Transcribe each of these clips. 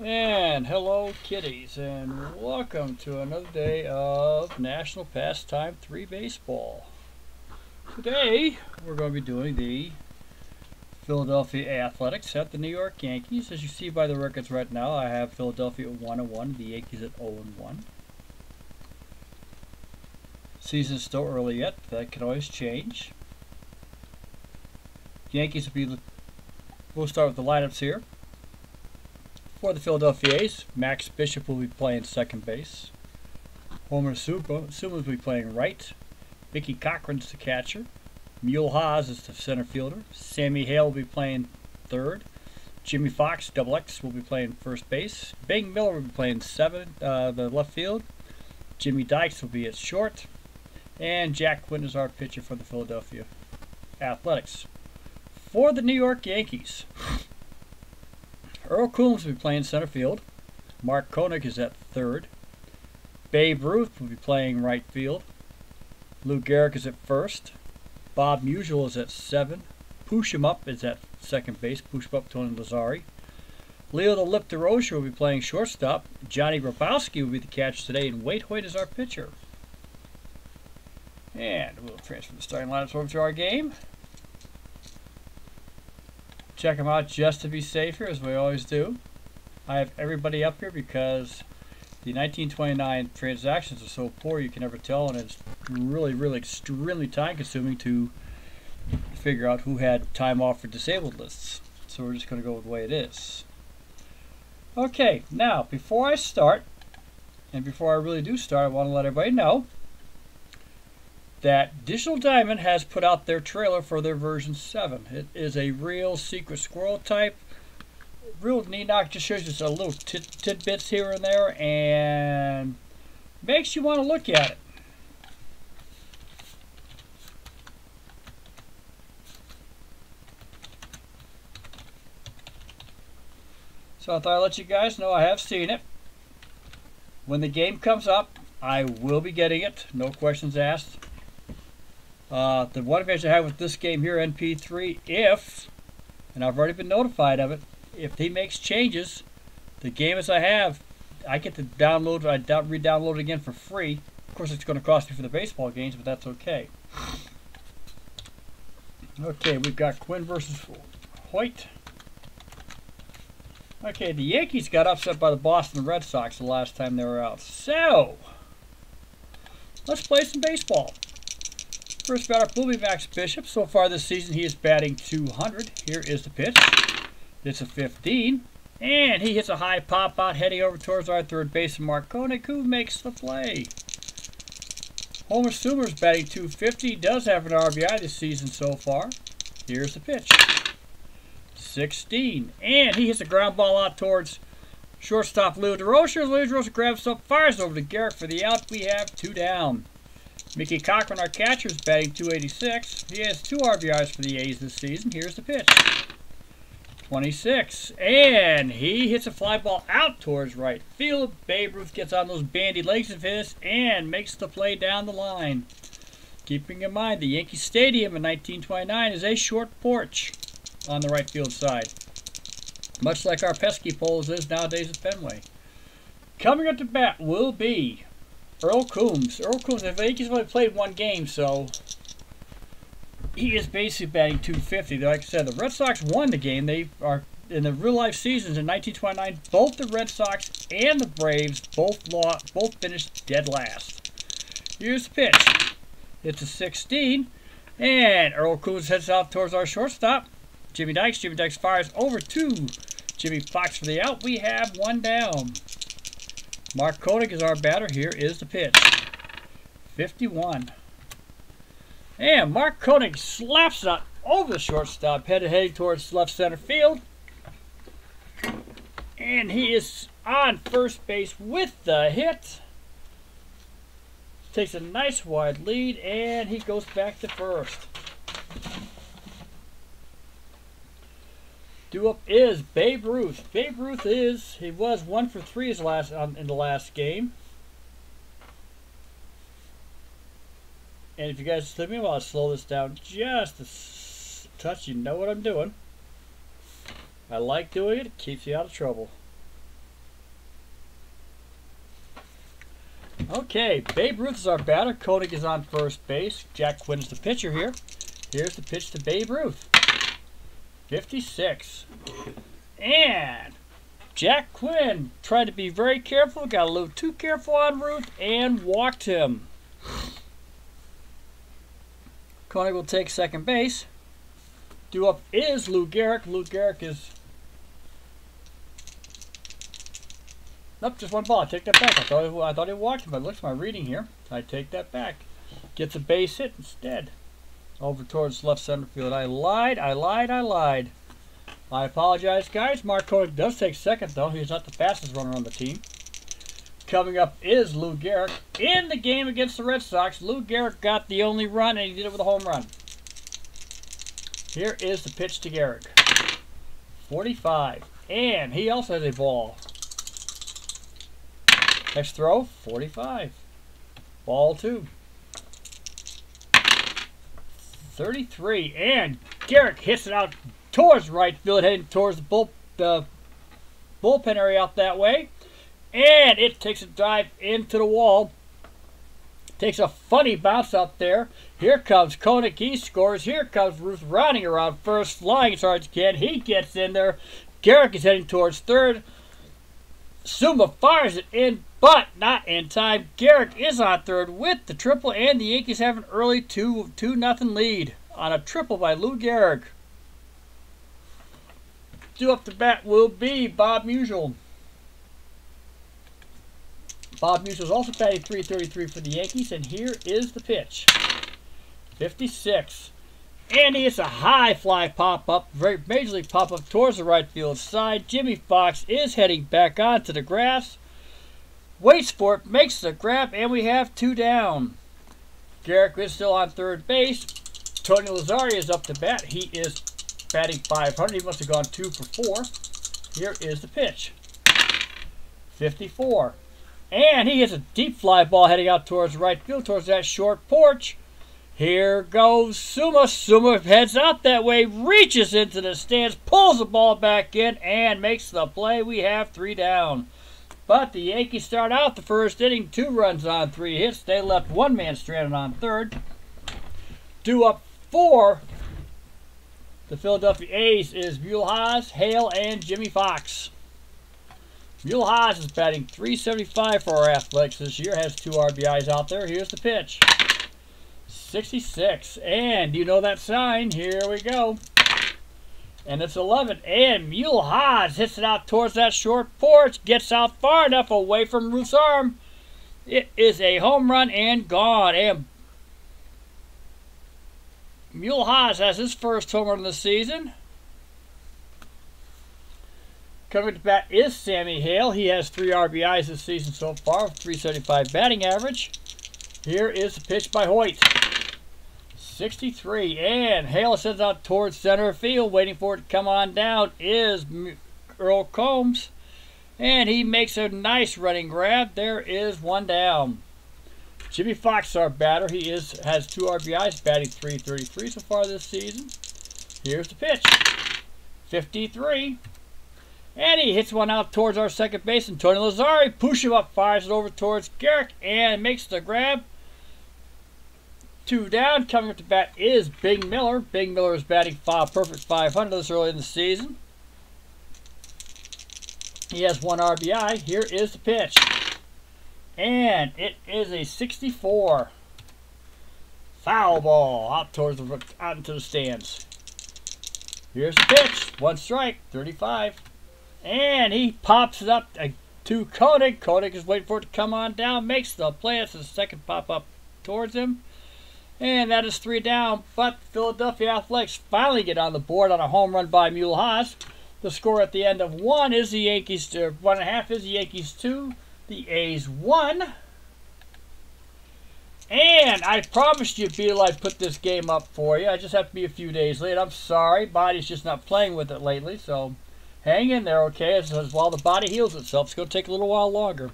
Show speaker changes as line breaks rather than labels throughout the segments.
And hello kitties, and welcome to another day of National Pastime 3 Baseball. Today we're going to be doing the Philadelphia Athletics at the New York Yankees. As you see by the records right now, I have Philadelphia at 1-1, the Yankees at 0-1. Season's still early yet, that can always change. Yankees we'll start with the lineups here. For the Philadelphia A's, Max Bishop will be playing second base. Homer Suma will be playing right. Mickey Cochran's the catcher. Mule Haas is the center fielder. Sammy Hale will be playing third. Jimmy Fox, double X, will be playing first base. Bing Miller will be playing the left field. Jimmy Dykes will be at short. And Jack Quinn is our pitcher for the Philadelphia Athletics. For the New York Yankees, Earl Coombs will be playing center field. Mark Koenig is at third. Babe Ruth will be playing right field. Lou Gehrig is at first. Bob Musial is at 7. Push him up is at second base. Push him up Tony Lazzari. Leo the Lip DeRocher will be playing shortstop. Johnny Grabowski will be the catcher today, and Wade Hoyt is our pitcher. And we'll transfer the starting lineups over to our game. Check them out just to be safe here, as we always do. I have everybody up here because the 1929 transactions are so poor you can never tell, and it's really extremely time consuming to figure out who had time off for disabled lists. So we're just going to go with the way it is. Okay, now before I start, and before I really do start, I want to let everybody know that Digital Diamond has put out their trailer for their version 7. It is a real secret squirrel type. Real neat knock, just shows you just a little tidbits here and there and makes you want to look at it. So I thought I'd let you guys know I have seen it. When the game comes up, I will be getting it, no questions asked. The one advantage I have with this game here, NP3, and I've already been notified of it, if he makes changes, the game as I have, I get to download, re-download it again for free. Of course, it's going to cost me for the baseball games, but that's okay. Okay, we've got Quinn versus Hoyt. Okay, the Yankees got upset by the Boston Red Sox the last time they were out. So, let's play some baseball. First batter will be Max Bishop. So far this season, he is batting .200. Here is the pitch. It's a 15. And he hits a high pop out heading over towards our third baseman, Mark Koenig, who makes the play. Homer Suma is batting .250. He does have an RBI this season so far. Here's the pitch. 16. And he hits a ground ball out towards shortstop Leo DeRocher. Leo DeRocher grabs up, fires over to Gehrig for the out. We have 2 down. Mickey Cochran, our catcher, is batting .286. He has 2 RBIs for the A's this season. Here's the pitch. 26. And he hits a fly ball out towards right field. Babe Ruth gets on those bandy legs of his and makes the play down the line. Keeping in mind, the Yankee Stadium in 1929 is a short porch on the right field side, much like our pesky poles is nowadays at Fenway. Coming up to bat will be Earl Coombs. Earl Coombs, the Yankees only played 1 game, so he is basically batting .250. Like I said, the Red Sox won the game. They are in the real-life seasons in 1929. Both the Red Sox and the Braves both finished dead last. Here's the pitch. It's a 16, and Earl Coombs heads out towards our shortstop, Jimmy Dykes. Jimmy Dykes fires over to Jimmy Fox for the out. We have 1 down. Mark Koenig is our batter. Here is the pitch. 51. And Mark Koenig slaps it over the shortstop, heading towards left center field. And he is on first base with the hit. Takes a nice wide lead, and he goes back to first. Due up is Babe Ruth. Babe Ruth he was 1 for 3 in the last game. And if you guys let me while I slow this down just a touch, you know what I'm doing. I like doing it. It keeps you out of trouble. Okay, Babe Ruth is our batter. Koenig is on first base. Jack Quinn is the pitcher here. Here's the pitch to Babe Ruth. 56. And Jack Quinn tried to be very careful, got a little too careful on Ruth, and walked him. Koenig will take second base. Due up is Lou Gehrig. Lou Gehrig is... Nope, just one ball. I take that back. I thought he walked him, but it looks like my reading here. I take that back. Gets a base hit instead. Over towards left center field. I lied. I apologize, guys. Mark Koenig does take second, though. He's not the fastest runner on the team. Coming up is Lou Gehrig. In the game against the Red Sox, Lou Gehrig got the only run, and he did it with a home run. Here is the pitch to Gehrig. 45. And he also has a ball. Next throw, 45. Ball 2. 33. And Gehrig hits it out towards right field, heading towards the bullpen area out that way. And it takes a dive into the wall. Takes a funny bounce up there. Here comes Koenig. He scores. Here comes Ruth running around first, flying as hard as he can. He gets in there. Gehrig is heading towards third. Suma fires it in, but not in time. Gehrig is on third with the triple, and the Yankees have an early 2-0 lead on a triple by Lou Gehrig. Due up to bat will be Bob Musial. Bob Musial is also batting .333 for the Yankees, and here is the pitch. 56. And he hits a high fly pop-up, very major league pop-up towards the right field side. Jimmy Fox is heading back onto the grass. Waits for it, makes the grab, and we have 2 down. Gehrig is still on third base. Tony Lazzari is up to bat. He is batting .500. He must have gone 2 for 4. Here is the pitch. 54. And he hits a deep fly ball heading out towards right field, towards that short porch. Here goes Suma. Suma heads out that way, reaches into the stands, pulls the ball back in, and makes the play. We have 3 down. But the Yankees start out the first inning, 2 runs on 3 hits. They left one man stranded on third. Due up for the Philadelphia A's is Mulhaz, Hale, and Jimmy Fox. Mulhaz is batting .375 for our Athletics this year. Has 2 RBIs out there. Here's the pitch. 66. And you know that sign. Here we go. And it's 11. And Mulhaz hits it out towards that short porch. Gets out far enough away from Ruth's arm. It is a home run and gone. And Mulhaz has his first home run of the season. Coming to bat is Sammy Hale. He has 3 RBIs this season so far, with .375 batting average. Here is the pitch by Hoyt. 63. And Hale sends out towards center field. Waiting for it to come on down is Earl Combs. And he makes a nice running grab. There is 1 down. Jimmy Fox, our batter. He has 2 RBIs, batting .333 so far this season. Here's the pitch. 53. And he hits one out towards our second baseman, Tony Lazzari. Push him up, fires it over towards Gehrig, and makes the grab. 2 down. Coming up to bat is Bing Miller. Bing Miller is batting perfect .500 this early in the season. He has 1 RBI. Here is the pitch. And it is a 64. Foul ball out into the stands. Here's the pitch. 1 strike. 35. And he pops it up to Koenig. Koenig is waiting for it to come on down. Makes the play. It's the second pop up towards him. And that is 3 down. But Philadelphia Athletics finally get on the board on a home run by Mulhaz. The score at the end of 1 is the Yankees 1.5 is the Yankees 2. The A's 1. And I promised you, Beetle, I'd put this game up for you. I just have to be a few days late. I'm sorry. Body's just not playing with it lately. So hang in there, okay? As while the body heals itself. It's going to take a little while longer.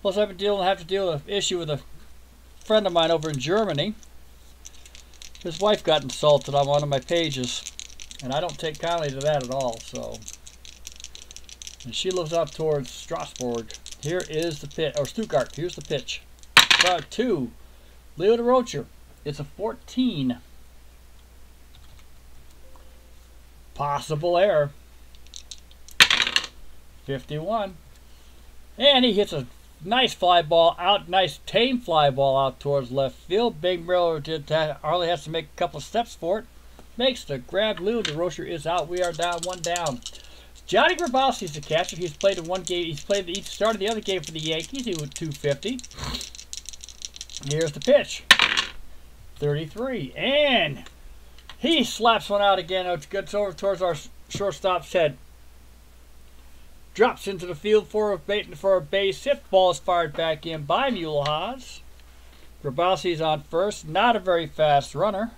Plus, I've been have to deal with an issue with a friend of mine over in Germany. His wife got insulted on one of my pages. And I don't take kindly to that at all, so. And she lives up towards Strasbourg. Here is the pitch. Or Stuttgart. Here's the pitch. 2. Leo DeRocher. It's a 14. Possible error. 51. And he hits a nice fly ball out. Nice tame fly ball out towards left field. Big Miller hardly has to make a couple steps for it. Makes the grab. Leo DeRocher is out. We are down 1 down. Johnny Grabowski is the catcher. He's played in 1 game. He started the other game for the Yankees. He was 250. Here's the pitch. 33. And he slaps one out again. It gets over towards our shortstop's head. Drops into the field for a base hit. Ball is fired back in by Muehlhaus. Grabowski's on first. Not a very fast runner.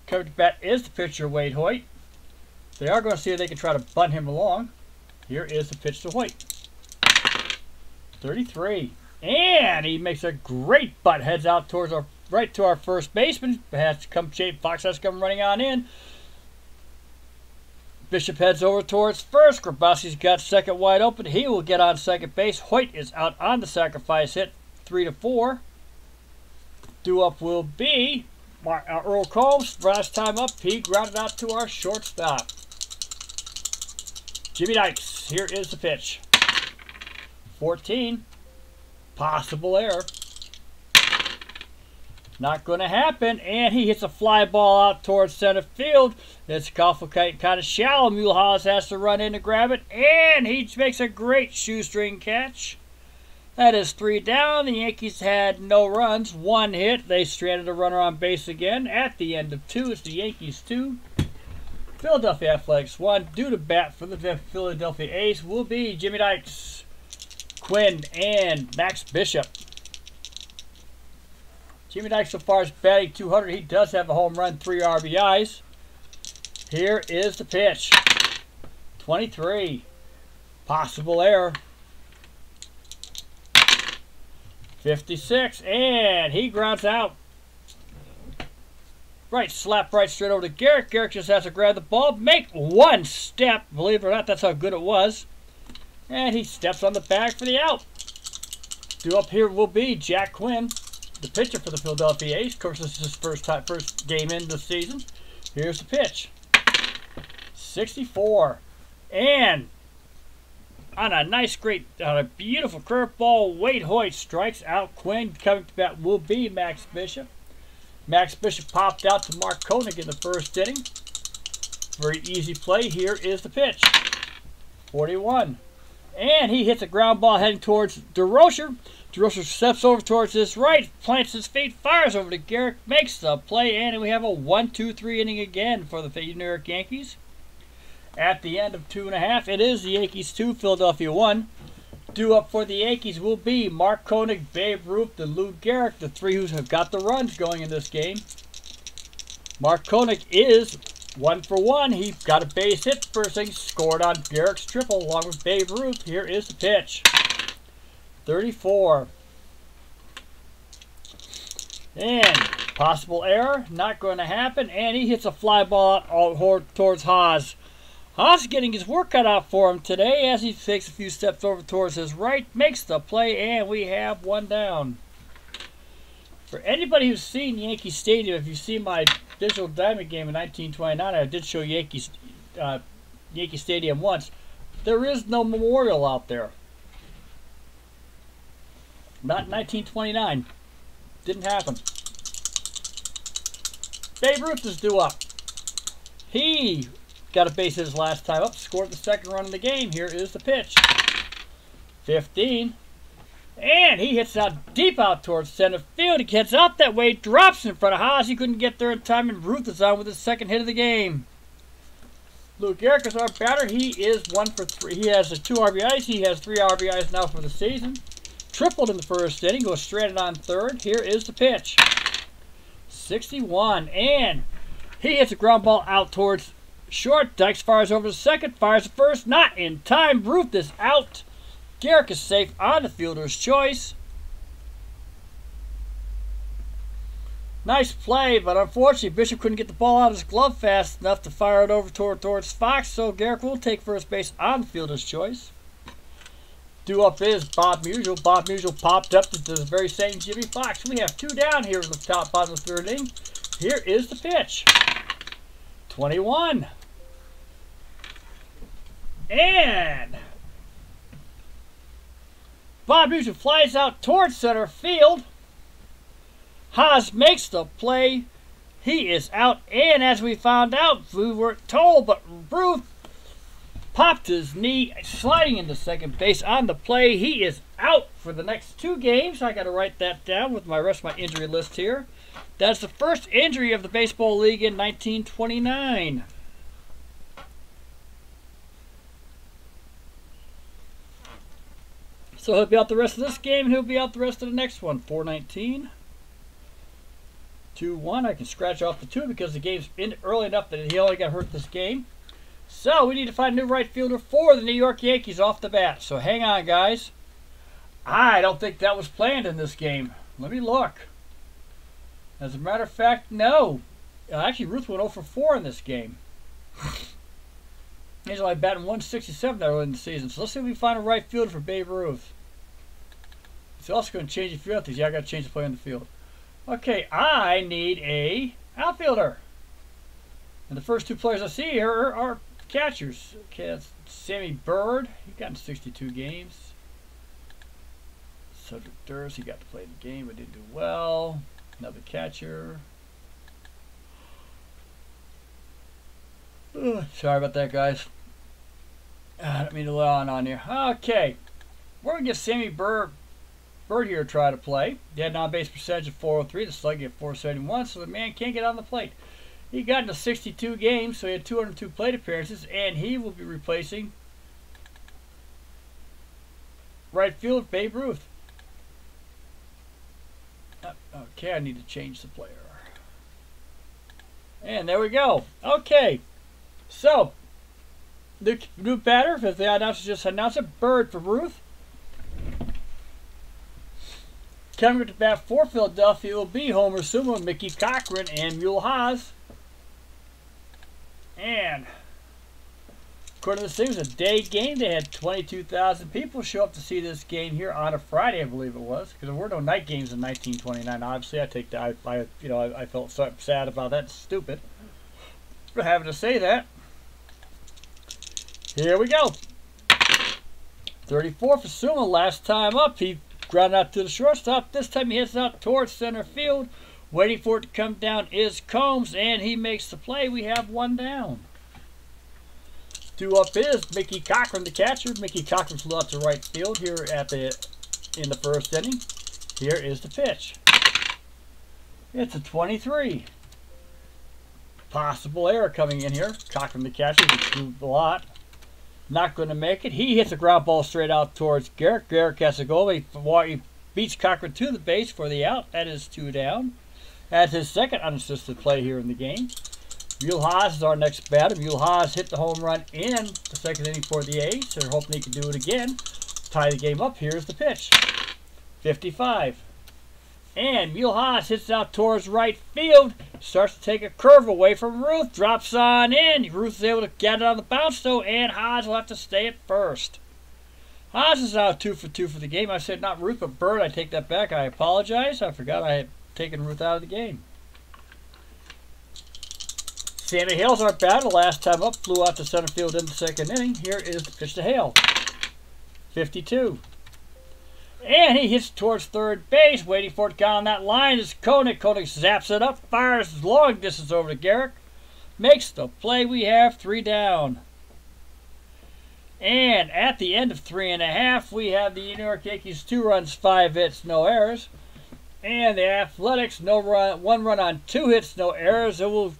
Coming to bat is the pitcher, Wade Hoyt. They are going to see if they can try to bunt him along. Here is the pitch to Hoyt. 33. And he makes a great bunt. Heads out towards right to our first baseman. Fox has to come running on in. Bishop heads over towards first. Grabowski's got second wide open. He will get on second base. Hoyt is out on the sacrifice hit. 3-4. Due up will be Earl Combs. Last time up, he grounded out to our shortstop. Jimmy Dykes. Here is the pitch. 14. Possible error. Not going to happen. And he hits a fly ball out towards center field. It's kind of shallow. Muehlhaus has to run in to grab it. And he makes a great shoestring catch. That is 3 down. The Yankees had no runs. 1 hit. They stranded a runner on base again. At the end of 2, it's the Yankees 2. Philadelphia Athletics 1. Due to bat for the Philadelphia A's will be Jimmy Dykes, Quinn, and Max Bishop. Jimmy Dykes so far is batting 200. He does have a home run, 3 RBIs. Here is the pitch. 23. Possible error. 56. And he grounds out. Slap right straight over to Garrett. Garrett just has to grab the ball. Make 1 step. Believe it or not, that's how good it was. And he steps on the bag for the out. Due up here will be Jack Quinn, the pitcher for the Philadelphia A's. Of course, this is his first game in this season. Here's the pitch. 64. And on a beautiful curveball, Wade Hoyt strikes out Quinn. Coming to bat will be Max Bishop. Max Bishop popped out to Mark Koenig in the first inning. Very easy play. Here is the pitch. 41. And he hits a ground ball heading towards DeRocher. DeRocher steps over towards his right, plants his feet, fires over to Garrett, makes the play, and we have a 1-2-3 inning again for the New York Yankees. At the end of 2.5, it is the Yankees 2, Philadelphia 1. Due up for the Yankees will be Mark Koenig, Babe Ruth, and Lou Gehrig, the 3 who have got the runs going in this game. Mark Koenig is 1 for 1. He got a base hit first thing, scored on Gehrig's triple along with Babe Ruth. Here is the pitch. 34. And possible error, not going to happen. And he hits a fly ball out towards Haas. Haas getting his work cut out for him today as he takes a few steps over towards his right, makes the play, and we have 1 down. For anybody who's seen Yankee Stadium, if you've seen my digital diamond game in 1929, I did show Yankee Stadium once. There is no memorial out there. Not in 1929. Didn't happen. Babe Ruth is due up. He got a base hit his last time up, scored the second run of the game. Here is the pitch. 15. And he hits out deep out towards center field. He gets out that way, drops in front of Haas. He couldn't get there in time, and Ruth is on with his second hit of the game. Lou Gehrig is our batter. He is 1 for 3. He has 2 RBIs. He has 3 RBIs now for the season. Tripled in the first inning, goes stranded on third. Here is the pitch. 61. And he hits a ground ball out towards short. Dykes fires over to second, fires to first, not in time. Ruth is out. Gehrig is safe on the fielder's choice. Nice play, but unfortunately Bishop couldn't get the ball out of his glove fast enough to fire it over towards Fox, so Gehrig will take first base on the fielder's choice. Due up is Bob Musial. Bob Musial popped up to the very same Jimmy Fox. We have 2 down here in the top bottom of the 3rd inning. Here is the pitch. 21. And Bob Musial flies out towards center field. Haas makes the play. He is out, and as we found out, we weren't told, but Ruth popped his knee, sliding into second base on the play. He is out for the next 2 games. I got to write that down with my rest of my injury list here. That's the first injury of the Baseball League in 1929. So he'll be out the rest of this game, and he'll be out the rest of the next one. 4-19. 2-1. I can scratch off the 2 because the game's in early enough that he only got hurt this game. So we need to find a new right fielder for the New York Yankees off the bat. So hang on, guys. I don't think that was planned in this game. Let me look. As a matter of fact, no. Actually, Ruth went 0 for 4 in this game. He's only batting 167 that early in the season. So let's see if we find a right fielder for Babe Ruth. It's also going to change a few other things. Yeah, I got to change the play on the field. Okay, I need a outfielder. And the first 2 players I see here are catchers. Okay, that's Sammy Bird. He got in 62 games. Cedric Durst, he got to play the game but didn't do well. Another catcher. Sorry about that, guys. I don't mean to let on here. Okay, we're going to get Sammy Bird here to try to play. He had an on-base percentage of 403, the slugging at 471, so the man can't get on the plate. He got into 62 games, so he had 202 plate appearances, and he will be replacing right field Babe Ruth. Okay, I need to change the player. And there we go. Okay, so the new batter, as the announcer just announced it, Bird for Ruth. Coming to bat for Philadelphia will be Homer Sumo, Mickey Cochran, and Mule Haas. And according to this thing, it was a day game. They had 22,000 people show up to see this game here on a Friday, I believe it was, because there were no night games in 1929. Obviously, I take that. I felt so sad about that. It's stupid for having to say that. Here we go. 34 for Sumo. Last time up, he grounded out to the shortstop. This time he hits out towards center field. Waiting for it to come down is Combs, and he makes the play. We have 1 down. Due up is Mickey Cochran, the catcher. Mickey Cochran flew out to right field here in the 1st inning. Here is the pitch. It's a 23. Possible error coming in here. Cochran, the catcher, threw a lot. Not going to make it. He hits a ground ball straight out towards Garrett. Garrett has to go. He beats Cochran to the base for the out. That is 2 down. That's his second unassisted play here in the game. Mule Haas is our next batter. Mule Haas hit the home run in the 2nd inning for the A's. They're hoping he can do it again. Tie the game up. Here's the pitch. 55. And Mule Haas hits out towards right field. Starts to take a curve away from Ruth. Drops on in. Ruth is able to get it on the bounce though, and Haas will have to stay at first. Haas is now 2 for 2 for the game. I said not Ruth, but Bird. I take that back. I apologize. I forgot I had taken Ruth out of the game. Sammy Hale's our batter. Last time up, flew out to center field in the 2nd inning. Here is the pitch to Hale. 52. And he hits towards 3rd base, waiting for it down that line is Koenig. Koenig zaps it up, fires long distance over to Garrett. Makes the play. We have 3 down. And at the end of 3.5, we have the New York Yankees 2 runs, 5 hits, no errors. And the Athletics, 1 run on 2 hits, no errors. And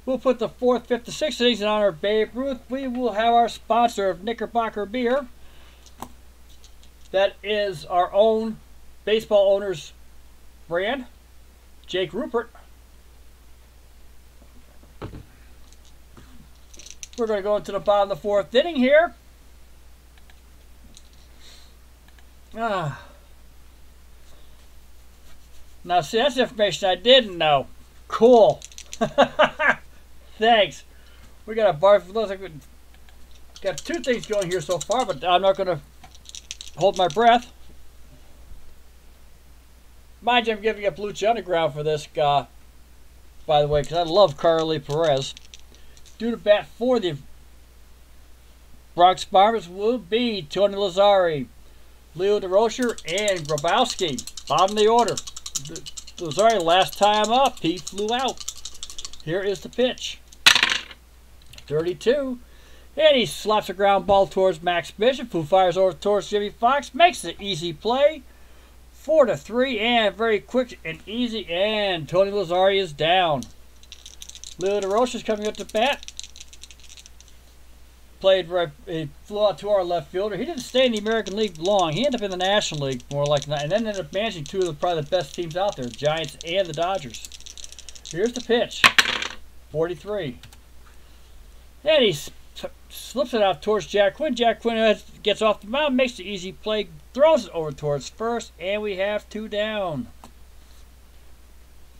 we'll put the 4th, 5th, and 6th innings in honor of Babe Ruth. We will have our sponsor of Knickerbocker Beer. That is our own baseball owner's brand, Jake Rupert. We're going to go into the bottom of the 4th inning here. Now, see, that's information I didn't know. Cool. Thanks. We got a bar. Looks like we got 2 things going here so far, but I'm not going to hold my breath. Mind you, I'm giving up Lucha Underground for this guy, by the way, because I love Carly Perez. Due to bat for the Bronx Bombers will be Tony Lazzari, Leo DeRocher, and Grabowski. Bottom of the order. Lazzari, last time up, he flew out. Here is the pitch. 32. And he slaps a ground ball towards Max Bishop, who fires over towards Jimmy Fox. Makes an easy play. 4-3, and very quick and easy, and Tony Lazzari is down. Leo DeRocher is coming up to bat. He flew out to our left fielder. He didn't stay in the American League long. He ended up in the National League more like that, and then ended up managing two of the probably the best teams out there, the Giants and the Dodgers. Here's the pitch. 43. And he slips it out towards Jack Quinn. Jack Quinn gets off the mound, makes the easy play, throws it over towards first, and we have 2 down.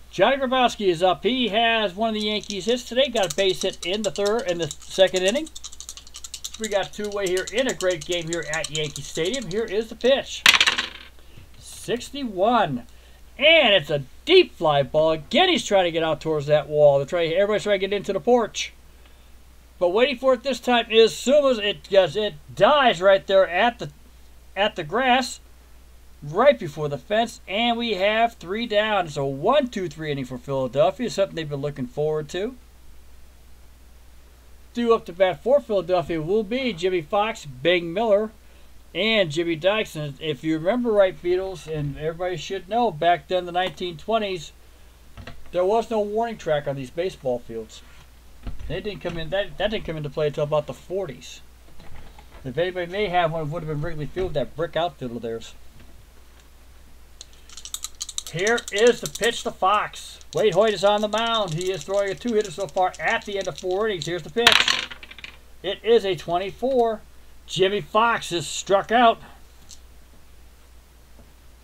Johnny Grabowski is up. He has one of the Yankees hits today. Got a base hit in the second inning. We got two-way here in a great game here at Yankee Stadium. Here is the pitch. 61. And it's a deep fly ball. Again, he's trying to get out towards that wall. Everybody's trying to get into the porch. But waiting for it this time is Sumas. It dies right there at the grass, right before the fence, and we have 3 down. It's a 1-2-3 inning for Philadelphia, something they've been looking forward to. Due up to bat for Philadelphia will be Jimmy Fox, Bing Miller, and Jimmy Dykes. And if you remember right, Beatles, and everybody should know, back then in the 1920s, there was no warning track on these baseball fields. They didn't come in. That didn't come into play until about the 40s. If anybody may have one, it would have been Wrigley Field, that brick outfield of theirs. Here is the pitch to Fox. Wade Hoyt is on the mound. He is throwing a 2-hitter so far at the end of 4 innings. Here's the pitch. It is a 24. Jimmy Fox is struck out.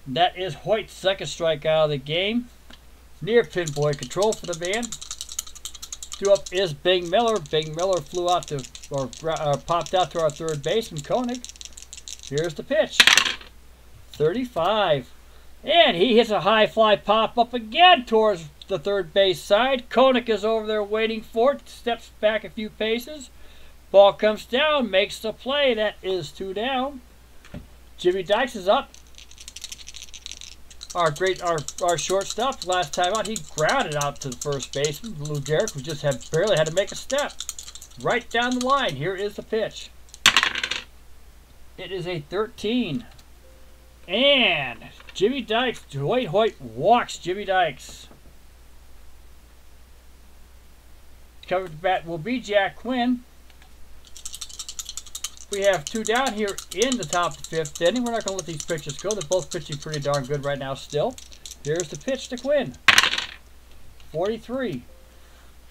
That is Hoyt's second strikeout of the game. Near pinpoint control for the man. Due up is Bing Miller. Bing Miller flew out to, popped out to our third baseman, Koenig. Here's the pitch. 35. And he hits a high fly pop up again towards the third base side. Koenig is over there waiting for it. Steps back a few paces. Ball comes down, makes the play. That is 2 down. Jimmy Dykes is up. Our shortstop last time out, he grounded out to the first baseman. Lou Gehrig, who just barely had to make a step. Right down the line. Here is the pitch. It is a 13. And Jimmy Dykes, Wade Hoyt walks Jimmy Dykes. Coming to bat will be Jack Quinn. We have 2 down here in the top of the 5th inning. We're not going to let these pitchers go. They're both pitching pretty darn good right now still. Here's the pitch to Quinn. 43.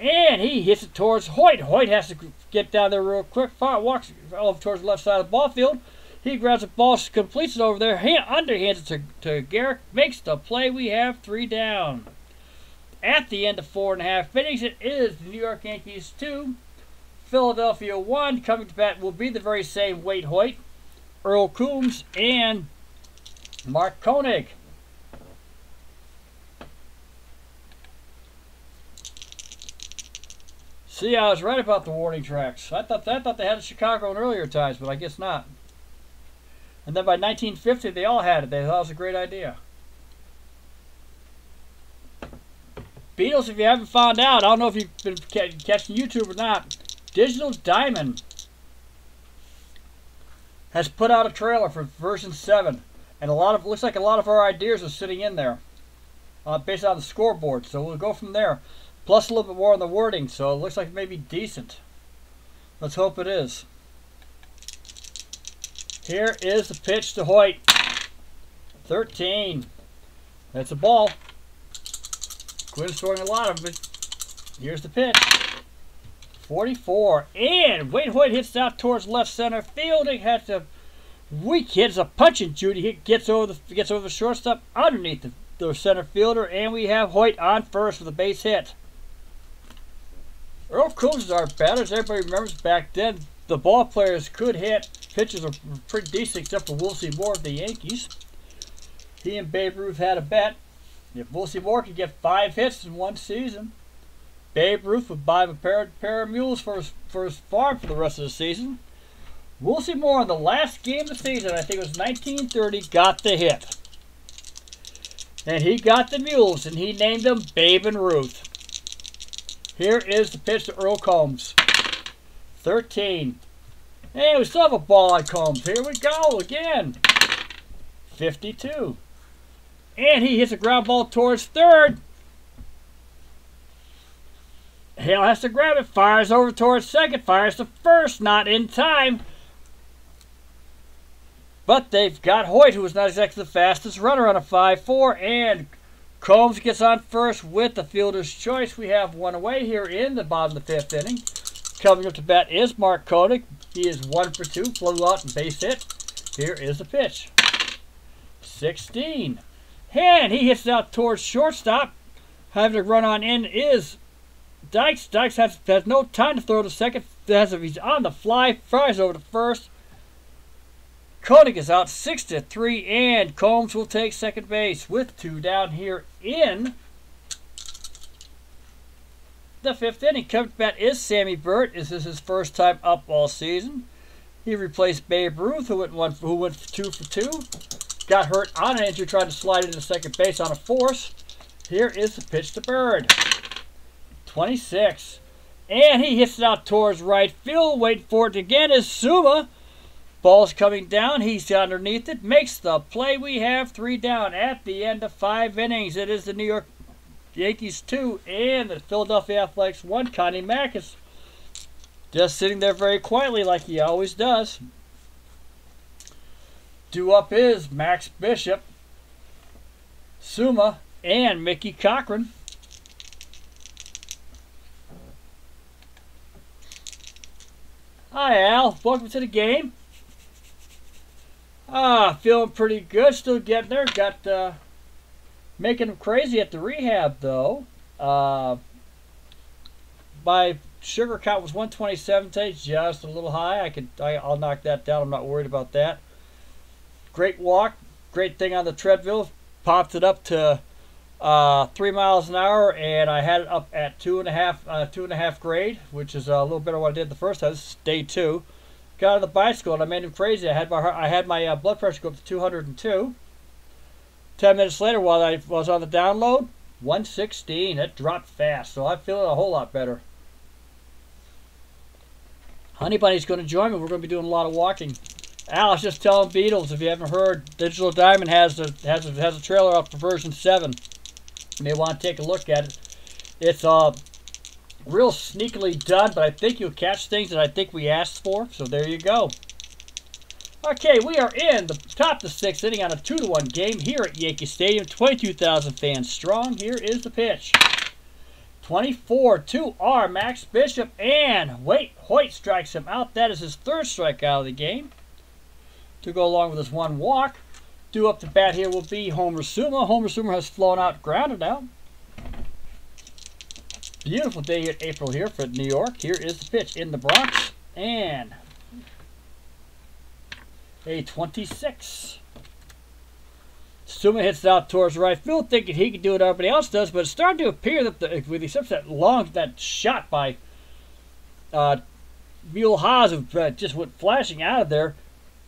And he hits it towards Hoyt. Hoyt has to get down there real quick. Walks over towards the left side of the ball field. He grabs the ball, completes it over there, underhands it to Gehrig, makes the play. We have 3 down. At the end of 4.5 innings, it is the New York Yankees 2, Philadelphia 1. Coming to bat will be the very same Wade Hoyt, Earl Coombs, and Mark Koenig. See, I was right about the warning tracks. I thought they had it in Chicago in earlier times, but I guess not. And then by 1950, they all had it. They thought it was a great idea. Beatles, if you haven't found out, I don't know if you've been catching YouTube or not, Digital Diamond has put out a trailer for version 7. And looks like a lot of our ideas are sitting in there, based on the scoreboard. So we'll go from there. Plus a little bit more on the wording, so it looks like maybe decent. Let's hope it is. Here is the pitch to Hoyt. 13. That's a ball. Quinn's throwing a lot of it. Here's the pitch. 44. And Wade Hoyt hits out towards left center field. He has a weak hit. It's a punching Judy. He gets over the shortstop underneath the center fielder. And we have Hoyt on first with a base hit. Earl Coombs is our batter. As everybody remembers back then, the ball players could hit pitchers are pretty decent except for Willie Moore of the Yankees. He and Babe Ruth had a bet. If Willie Moore could get 5 hits in one season, Babe Ruth would buy him a pair of mules for his farm for the rest of the season. Willie Moore in the last game of the season, I think it was 1930, got the hit. And he got the mules, and he named them Babe and Ruth. Here is the pitch to Earl Combs. 13. Hey, we still have a ball on Combs. Here we go again. 52. And he hits a ground ball towards third. Hale has to grab it. Fires over towards second. Fires to first. Not in time. But they've got Hoyt, who was not exactly the fastest runner, on a 5-4. And Combs gets on first with the fielder's choice. We have one away here in the bottom of the 5th inning. Coming up to bat is Mark Koenig. He is 1 for 2. Flew out and base hit. Here is the pitch. 16. And he hits it out towards shortstop. Having to run on in is Dykes. Dykes has no time to throw to second. He's on the fly. Flies over to first. Koenig is out 6-3, and Combs will take second base with 2 down here in the 5th inning. Coming to bat is Sammy Burt. This is his first time up all season. He replaced Babe Ruth, who went 2 for 2. Got hurt on an injury trying to slide into second base on a force. Here is the pitch to Bird. 26. And he hits it out towards right field. Waiting for it again is Suma. Ball's coming down. He's underneath it. Makes the play. We have 3 down at the end of 5 innings. It is the New York Yankees 2 and the Philadelphia Athletics 1. Connie Mack is just sitting there very quietly like he always does. Due up is Max Bishop, Suma, and Mickey Cochran. Hi, Al. Welcome to the game. Feeling pretty good. Still getting there. Got making him crazy at the rehab, though. My sugar count was 127 today, just a little high. I'll knock that down. I'm not worried about that. Great walk. Great thing on the treadmill. Popped it up to 3 miles an hour, and I had it up at 2.5 grade, which is a little better than what I did the first time. This is day 2. Got on the bicycle and I made him crazy. I had my blood pressure go up to 202. 10 minutes later, while I was on the download, 116. It dropped fast, so I'm feeling a whole lot better. Honey Bunny's going to join me. We're going to be doing a lot of walking. Al, I was just telling Beatles, if you haven't heard, Digital Diamond has a trailer up for version 7. You may want to take a look at it. It's real sneakily done, but I think you'll catch things that I think we asked for. So there you go. Okay, we are in the top of the 6th inning on a 2-1 game here at Yankee Stadium. 22,000 fans strong. Here is the pitch. 24 to our Max Bishop, and Hoyt strikes him out. That is his 3rd strikeout of the game, to go along with his 1 walk. Due up to bat here will be Homer Suma. Homer Suma has flown out, grounded out. Beautiful day in April here for New York. Here is the pitch in the Bronx, and a 26. Suma hits it out towards right field, thinking he can do what everybody else does, but it's starting to appear that with the exception of that shot by Mule Haas, who just went flashing out of there,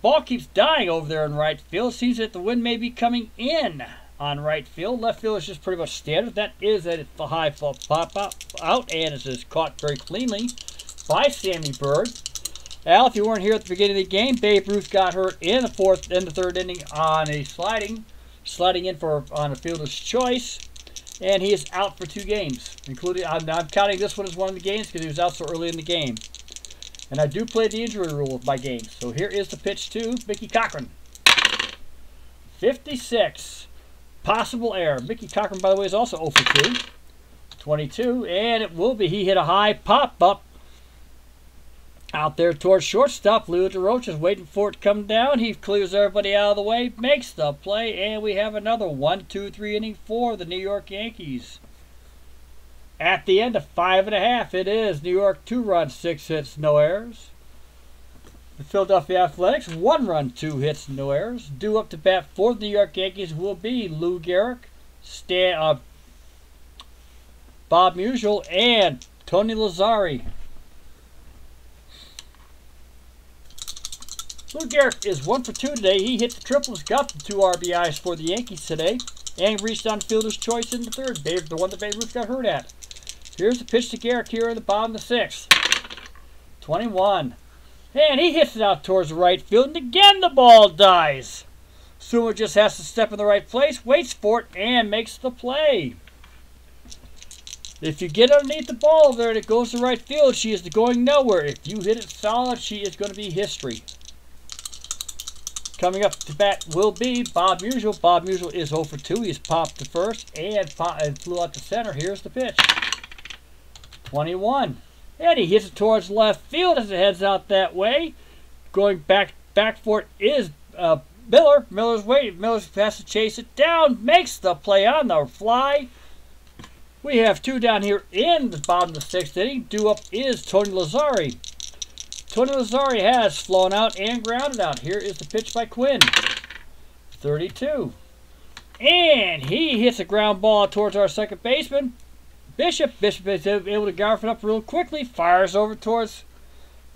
ball keeps dying over there in right field. Seems that the wind may be coming in on right field. Left field is just pretty much standard. That is a high pop out, and it's just caught very cleanly by Sammy Bird. Al, if you weren't here at the beginning of the game, Babe Ruth got hurt in the 3rd inning on a sliding in on a fielder's choice, and he is out for 2 games, including I'm counting this one as one of the games because he was out so early in the game. And I do play the injury rule of my games. So here is the pitch to Mickey Cochran. 56. Possible error. Mickey Cochran, by the way, is also 0 for 2. 22, and it will be. He hit a high pop-up out there towards shortstop. Leo DeRoche is waiting for it to come down. He clears everybody out of the way, makes the play, and we have another 1-2-3 inning for the New York Yankees. At the end of 5.5, it is New York 2 runs, 6 hits, no errors. The Philadelphia Athletics, 1 run, 2 hits, no errors. Due up to bat for the New York Yankees will be Lou Gehrig, Bob Musial, and Tony Lazzari. Lou Gehrig is 1 for 2 today. He hit the triples, got the 2 RBIs for the Yankees today, and reached on fielder's choice in the third, the one that Babe Ruth got hurt at. Here's the pitch to Gehrig here in the bottom of the 6th. 21. And he hits it out towards the right field, and again the ball dies. Suma just has to step in the right place, waits for it, and makes the play. If you get underneath the ball there and it goes to right field, she is going nowhere. If you hit it solid, she is going to be history. Coming up to bat will be Bob Musial. Bob Musial is 0 for 2. He's popped to first and flew out to center. Here's the pitch. 21. And he hits it towards left field as it heads out that way. Going back for it is Miller. Miller's waiting. Miller has to chase it down. Makes the play on the fly. We have 2 down here in the bottom of the 6th inning. Due up is Tony Lazzari. Tony Lazzari has flown out and grounded out. Here is the pitch by Quinn. 32. And he hits a ground ball towards our second baseman. Bishop is able to garf it up real quickly. Fires over towards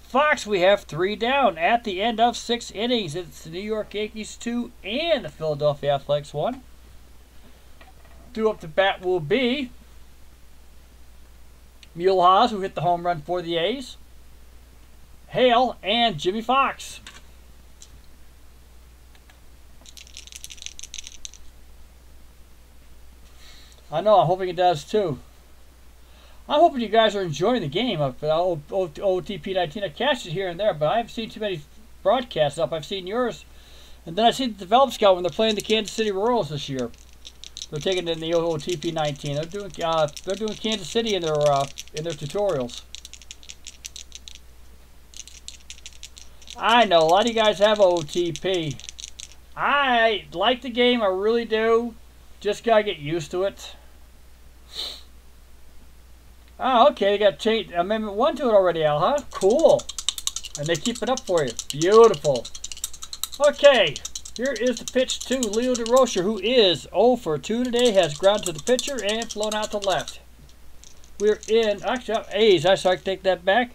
Fox. We have 3 down at the end of 6 innings. It's the New York Yankees 2 and the Philadelphia Athletics 1. Due up to bat will be Mulehaz, who hit the home run for the A's, Hale, and Jimmy Fox. I know, I'm hoping it does too. I'm hoping you guys are enjoying the game of OTP 19. I catch it here and there, but I haven't seen too many broadcasts up. I've seen yours. And then I see the Develop Scout when they're playing the Kansas City Royals this year. They're taking it in the OTP 19. They're doing Kansas City in their tutorials. I know a lot of you guys have OTP. I like the game, I really do. Just gotta get used to it. Oh, okay, they got change Amendment 1 to it already, Al, huh? Cool. And they keep it up for you. Beautiful. Okay, here is the pitch to Leo DeRocher, who is 0 for 2 today, has grounded to the pitcher and flown out to left. We're in, actually, A's, I sorry, take that back.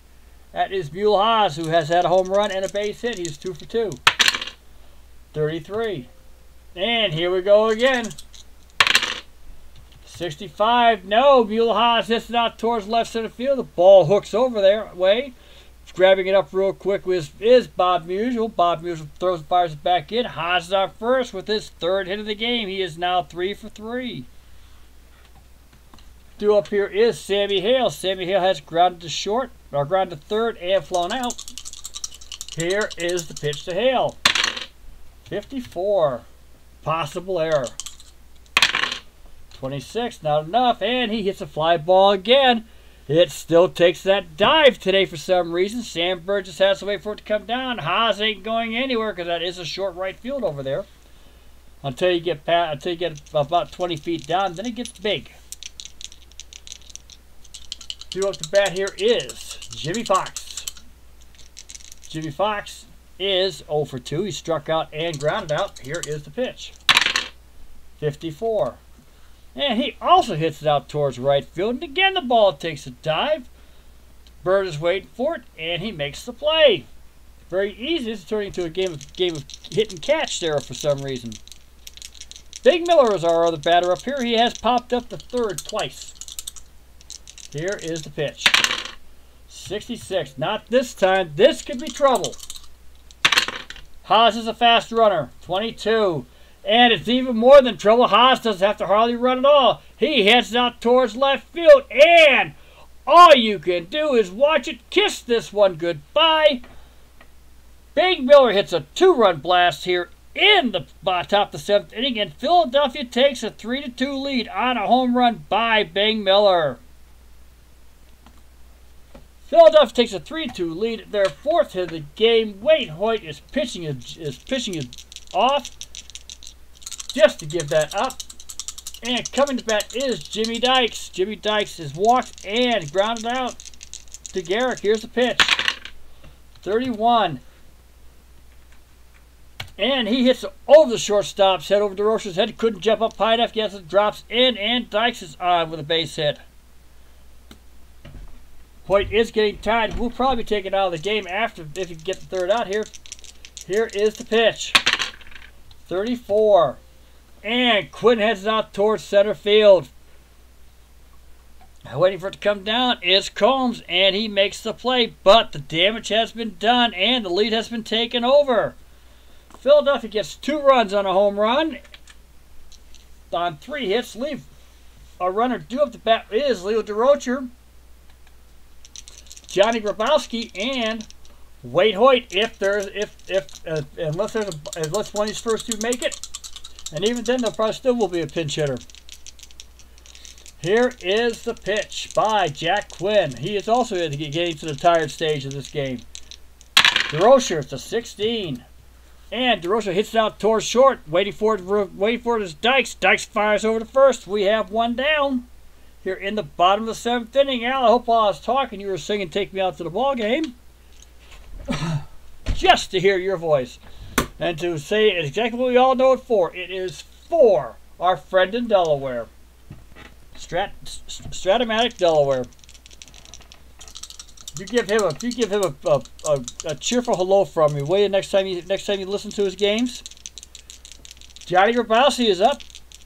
That is Mulehaz, who has had a home run and a base hit. He's 2 for 2. 33. And here we go again. 65. No, Mulehaz hits it out towards left center field. The ball hooks over there way. Grabbing it up real quick is Bob Musial. Bob Musial throws and fires it back in. Haas is out first with his 3rd hit of the game. He is now 3 for 3. Due up here is Sammy Hale. Sammy Hale has grounded to short, or grounded to third and flown out. Here is the pitch to Hale. 54. Possible error. 26, not enough, and he hits a fly ball again. It still takes that dive today for some reason. Sam Burgess has to wait for it to come down. Haas ain't going anywhere because that is a short right field over there. Until you get about 20 feet down, then it gets big. Due up to bat here is Jimmy Fox. Jimmy Fox is 0 for 2. He struck out and grounded out. Here is the pitch. 54. And he also hits it out towards right field. And again, the ball takes a dive. Bird is waiting for it, and he makes the play. Very easy. It's turning into a game of hit and catch there for some reason. Big Miller is our other batter up here. He has popped up to third twice. Here is the pitch. 66. Not this time. This could be trouble. Haas is a fast runner. 22. And it's even more than trouble. Haas doesn't have to hardly run at all. He heads out towards left field. And all you can do is watch it kiss this one goodbye. Big Miller hits a 2-run blast here in the top of the 7th inning. And Philadelphia takes a 3-2 lead on a home run by Big Miller. Philadelphia takes a 3-2 lead. Their 4th hit of the game. Wade Hoyt is pitching it off just to give that up. And coming to bat is Jimmy Dykes. Jimmy Dykes is walked and grounded out to Gehrig. Here's the pitch. 31. And he hits it over the shortstop's head, over DeRocher's head. Couldn't jump up high enough. Yes, it drops in, and Dykes is on with a base hit. Hoyt is getting tired. We'll probably take it out of the game after if you get the third out here. Here is the pitch. 34. And Quinn heads out towards center field. Waiting for it to come down is Combs, and he makes the play, but the damage has been done, and the lead has been taken over. Philadelphia gets 2 runs on a home run. On 3 hits, leave a runner due up the bat is Leo DeRocher, Johnny Grabowski, and Wade Hoyt. Unless one of these first 2 make it, and even then, there probably still will be a pinch hitter. Here is the pitch by Jack Quinn. He is also getting to the tired stage of this game. DeRocher, it's a 16. And DeRocher hits it out towards short. Waiting for it is Dykes. Dykes fires over to first. We have 1 down. Here in the bottom of the 7th inning. Al, I hope while I was talking you were singing Take Me Out to the Ball Game. Just to hear your voice. And to say exactly what we all know it for. It is for our friend in Delaware. Stratomatic, Delaware. You give him a cheerful hello from me. Wait next time you listen to his games. Johnny Grabowski is up.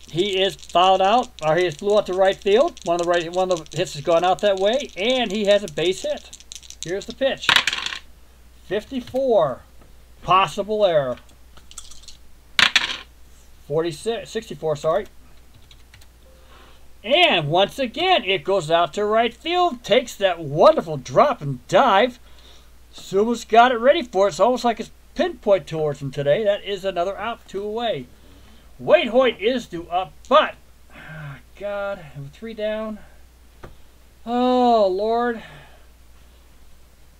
He is fouled out, or he is flew out to right field. One of the hits has gone out that way, and he has a base hit. Here's the pitch. 54. Possible error. 64, sorry. And once again, it goes out to right field. Takes that wonderful drop and dive. Suma's got it ready for it. It's almost like it's pinpoint towards him today. That is another out, 2 away. Wade Hoyt is due up, but God, 3 down. Oh Lord.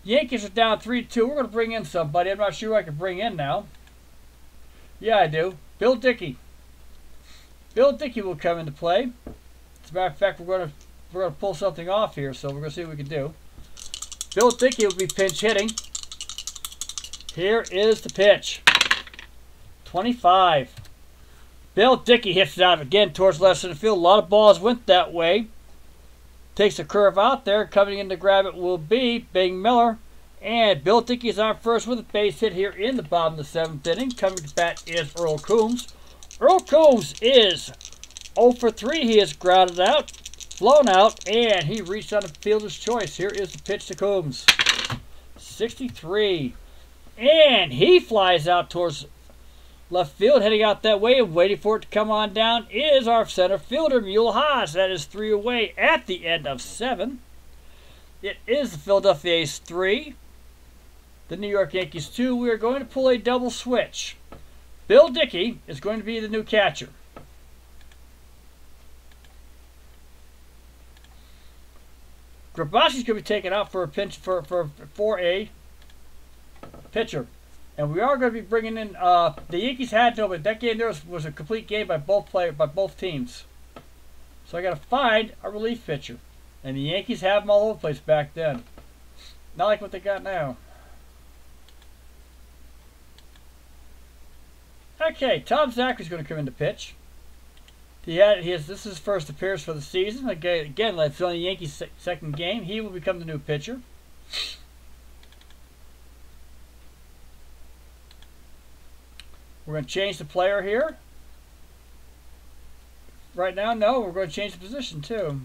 Yankees are down 3-2. We're going to bring in somebody. I'm not sure who I can bring in now. Yeah, I do. Bill Dickey. Bill Dickey will come into play. As a matter of fact, we're going to pull something off here, so we're going to see what we can do. Bill Dickey will be pinch hitting. Here is the pitch. 25. Bill Dickey hits it out again towards left center field. A lot of balls went that way. Takes a curve out there. Coming in to grab it will be Bing Miller. And Bill Dickey is on first with a base hit here in the bottom of the 7th inning. Coming to bat is Earl Coombs. Earl Coombs is 0 for 3. He is grounded out, flown out, and he reached on a fielder's choice. Here is the pitch to Coombs. 63. And he flies out towards left field, heading out that way, and waiting for it to come on down is our center fielder, Mule Haas. That is 3 away at the end of 7. It is the Philadelphia A's 3, the New York Yankees 2. We are going to pull a double switch. Bill Dickey is going to be the new catcher. Grabowski's going to be taken out for a pinch for a pitcher. And we are going to be bringing in the Yankees had no, but that game there was a complete game by both teams. So I got to find a relief pitcher. And the Yankees have them all over the place back then. Not like what they got now. Okay, Tom Zachary's going to come in to pitch. This is his first appearance for the season. Again, like filling the Yankees' second game, he will become the new pitcher. We're going to change the player here. Right now, no, we're going to change the position too.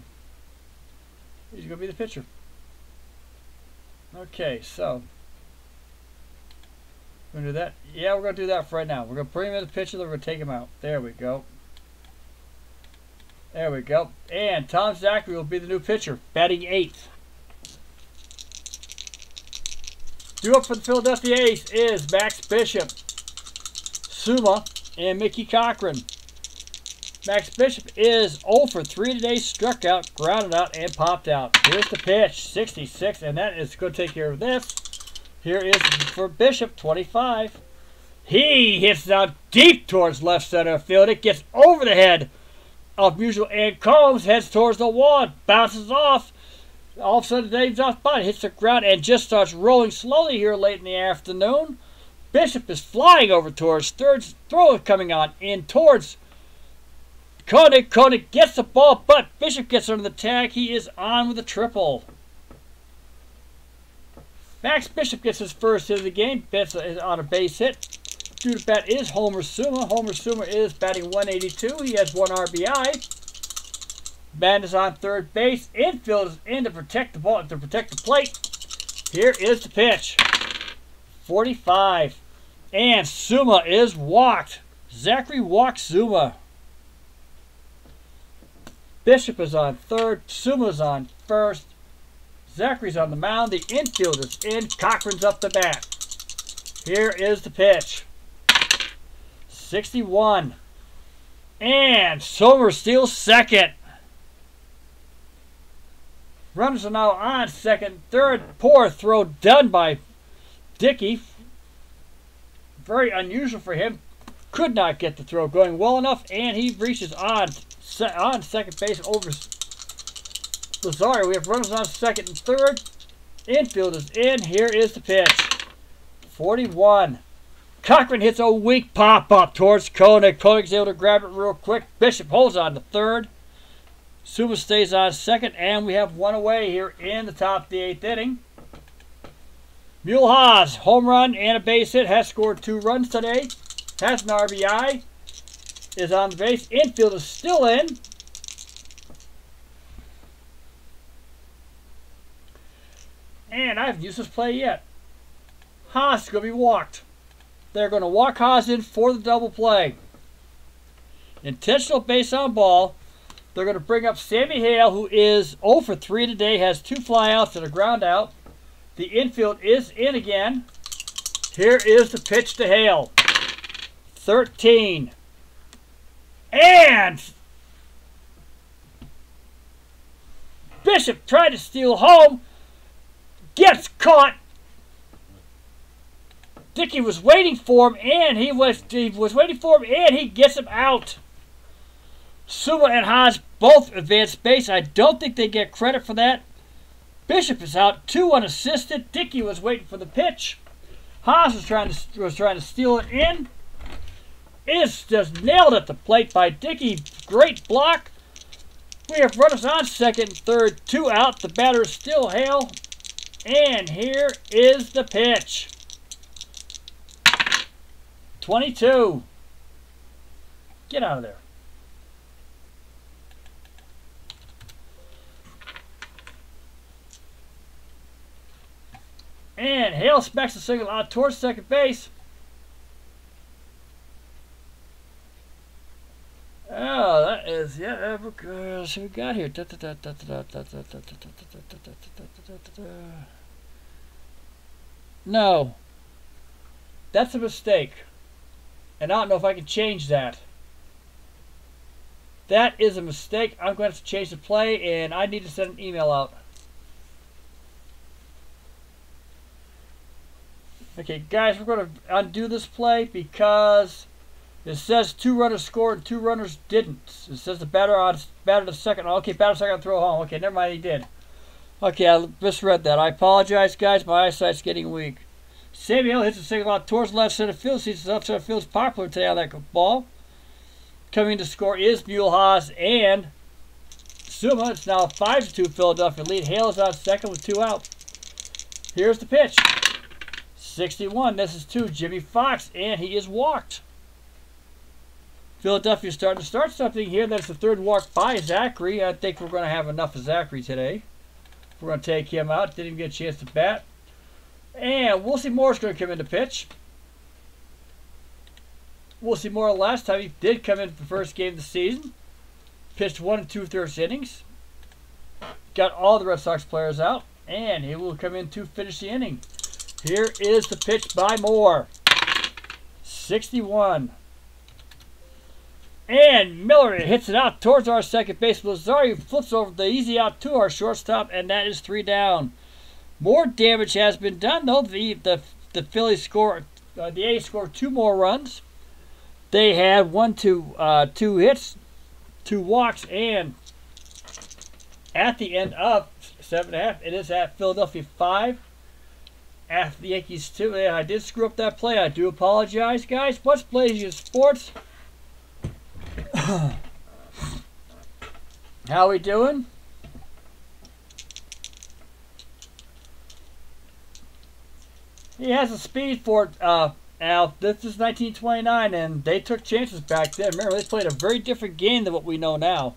He's going to be the pitcher. Okay, so we're going to do that. Yeah, we're going to do that for right now. We're going to bring him in the pitcher, then we're going to take him out. There we go. There we go. And Tom Zachary will be the new pitcher, batting 8th. Due up for the Philadelphia A's is Max Bishop, Suma, and Mickey Cochran. Max Bishop is 0 for 3 today, struck out, grounded out, and popped out. Here's the pitch, 66, and that is going to take care of this. Here is for Bishop, 25. He hits it out deep towards left center field. It gets over the head of Musial, and Combs heads towards the wall, bounces off. All of a sudden, Dave's off body, hits the ground, and just starts rolling slowly here late in the afternoon. Bishop is flying over towards third. Throw coming on in towards Koenig. Koenig gets the ball, but Bishop gets under the tag. He is on with a triple. Max Bishop gets his first hit of the game. Betts is on a base hit. Due to bat is Homer Suma. Homer Suma is batting 182. He has 1 RBI. Man is on third base. Infield is in to protect the ball, to protect the plate. Here is the pitch. 45. And Suma is walked. Zachary walks Suma. Bishop is on third. Suma's on first. Zachary's on the mound. The infield is in. Cochran's up the bat. Here is the pitch. 61. And Somers steals second. Runners are now on second, third. Poor throw done by Dickey. Very unusual for him. Could not get the throw going well enough, and he reaches on second base over Lazario. We have runners on second and third. Infield is in. Here is the pitch. 41. Cochran hits a weak pop-up towards Koenig. Koenig's able to grab it real quick. Bishop holds on to third. Suma stays on second, and we have one away here in the top of the 8th inning. Mulehaz, home run and a base hit, has scored 2 runs today. Has an RBI. Is on the base. Infield is still in. And I haven't used this play yet. Haas is going to be walked. They're going to walk Haas in for the double play. Intentional base on ball. They're going to bring up Sammy Hale, who is 0 for 3 today, has 2 flyouts and a ground out. The infield is in again. Here is the pitch to Hale. 13. And Bishop tried to steal home. Gets caught. Dickey was waiting for him, and he was waiting for him, and he gets him out. Suma and Haas both advance base. I don't think they get credit for that. Bishop is out, 2 unassisted. Dickey was waiting for the pitch. Haas was trying to steal it in. Is just nailed at the plate by Dickey. Great block. We have runners on second and third, 2 out. The batter is still Hale. And here is the pitch. 22. Get out of there. And Hale smacks the single out towards second base. Oh, that is, yeah, what we got here? No. That's a mistake. And I don't know if I can change that. That is a mistake. I'm going to have to change the play, and I need to send an email out. Okay, guys, we're going to undo this play because it says 2 runners scored and 2 runners didn't. It says the batter to second. Okay, batter to second, throw home. Okay, never mind, he did. Okay, I misread that. I apologize, guys. My eyesight's getting weak. Sammy Hill hits a single out towards left center field. Sees left center field's popular today on that ball. Coming to score is Mulehaz and Suma. It's now a 5-2 Philadelphia lead. Hale is on second with 2 out. Here's the pitch. 61. This is to Jimmy Fox, and he is walked. Philadelphia starting to start something here. That's the 3rd walk by Zachary. I think we're going to have enough of Zachary today. We're going to take him out. Didn't even get a chance to bat. And Wilson Moore's going to come in to pitch. Wilson Moore last time he did come in for the first game of the season. Pitched 1 2/3 innings. Got all the Red Sox players out. And he will come in to finish the inning. Here is the pitch by Moore. 61. And Miller hits it out towards our second base. Lazario flips over the easy out to our shortstop, and that is 3 down. More damage has been done, though. The Phillies score, the A's scored 2 more runs. They had 2 hits, 2 walks, and at the end of 7.5, it is at Philadelphia 5 after the Yankees too. Yeah, I did screw up that play. I do apologize, guys. What's Blazing Sports? How we doing? He has a speed for it, Al. This is 1929, and they took chances back then. Remember, they played a very different game than what we know now.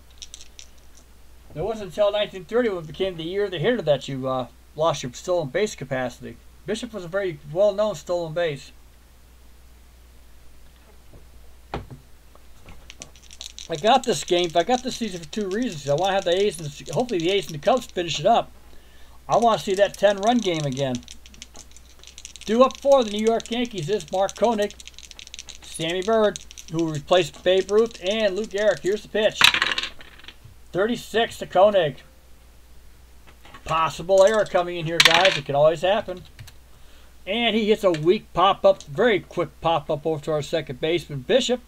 It wasn't until 1930 when it became the year of the hitter that you lost your stolen base capacity. Bishop was a very well-known stolen base. I got this game, but I got this season for two reasons. I want to have the A's and hopefully the A's and the Cubs finish it up. I want to see that 10-run game again. Due up for the New York Yankees is Mark Koenig, Sammy Bird, who replaced Babe Ruth, and Lou Gehrig. Here's the pitch. 36 to Koenig. Possible error coming in here, guys. It can always happen. And he hits a weak pop-up, very quick pop-up over to our second baseman, Bishop.